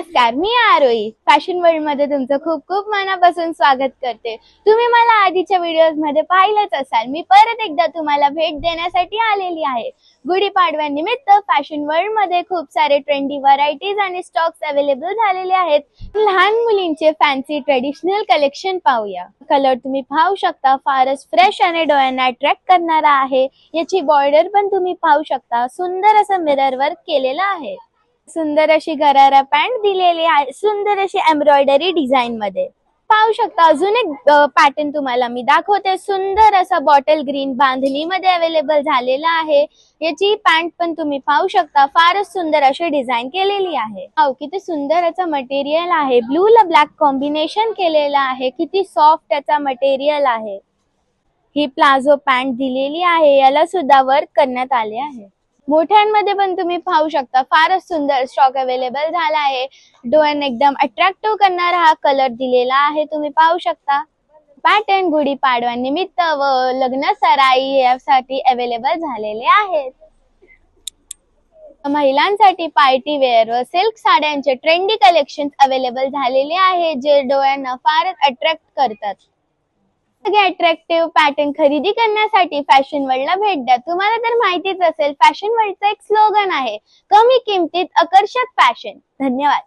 नमस्कार, मी आरोही fashion world मध्ये तुमचं खूप खूप मनापासून स्वागत करते। तुम्ही मला आधीच्या व्हिडिओज मध्ये पाहिलंच असाल। मी परत एकदा तुम्हाला भेट देण्यासाठी आलेली आहे। गुढीपाडव्यानिमित्त फॅशन वर्ल्ड मध्ये खूप सारे ट्रेंडी व्हरायटीज आणि स्टॉक्स अवेलेबल झालेले आहेत। लहान मुलींचे फॅन्सी ट्रेडिशनल कलेक्शन पाहूया। कलर तुम्ही पाहू शकता, फारच फ्रेश आणि डोळ्यांना अट्रॅक्ट करणारा आहे। याची बॉर्डर पण तुम्ही पाहू शकता, सुंदर असं मिरर वर्क केलेलं आहे। सुंदर अशी गरारा पॅन्ट दिलेली आहे, सुंदर अशी एम्ब्रॉयडरी डिझाइन मध्ये पाहू शकता। अजून एक पॅटर्न तुम्हाला मी दाखवते। सुंदर असा बॉटल ग्रीन बांधणी मध्ये अवेलेबल झालेला आहे। याची पॅन्ट पण तुम्ही पाहू शकता, फारच सुंदर अशी डिझाइन केलेली आहे। किती सुंदर असं मटेरियल आहे, ब्लू ला ब्लॅक कॉम्बिनेशन केलेलं आहे। किती सॉफ्ट त्याचा मटेरियल आहे। ही प्लाझो पॅन्ट दिलेली आहे, याला सुद्धा वर्क करण्यात आले आहे। मोठ्यांमध्ये पण तुम्ही पाहू शकता, फारच सुंदर स्टॉक अवेलेबल झाला आहे। डोळ्यांना एकदम अट्रॅक्टिव्ह करणारा हा कलर दिलेला आहे, तुम्ही पाहू शकता। पॅटर्न गुढीपाडव्यानिमित्त व लग्न सराई यासाठी अवेलेबल झालेले आहेत। महिलांसाठी पार्टी वेअर व सिल्क साड्यांचे ट्रेंडी कलेक्शन अवेलेबल झालेले आहे, जे डोळ्यांना फारच अट्रॅक्ट करतात। सगळे अट्रॅक्टिव्ह पॅटर्न खरेदी करण्यासाठी फॅशन वर्ल्डला भेट द्या। तुम्हाला तर माहितीच असेल, फॅशन वर्ल्डचं एक स्लोगन आहे, कमी किमतीत आकर्षक फॅशन। धन्यवाद।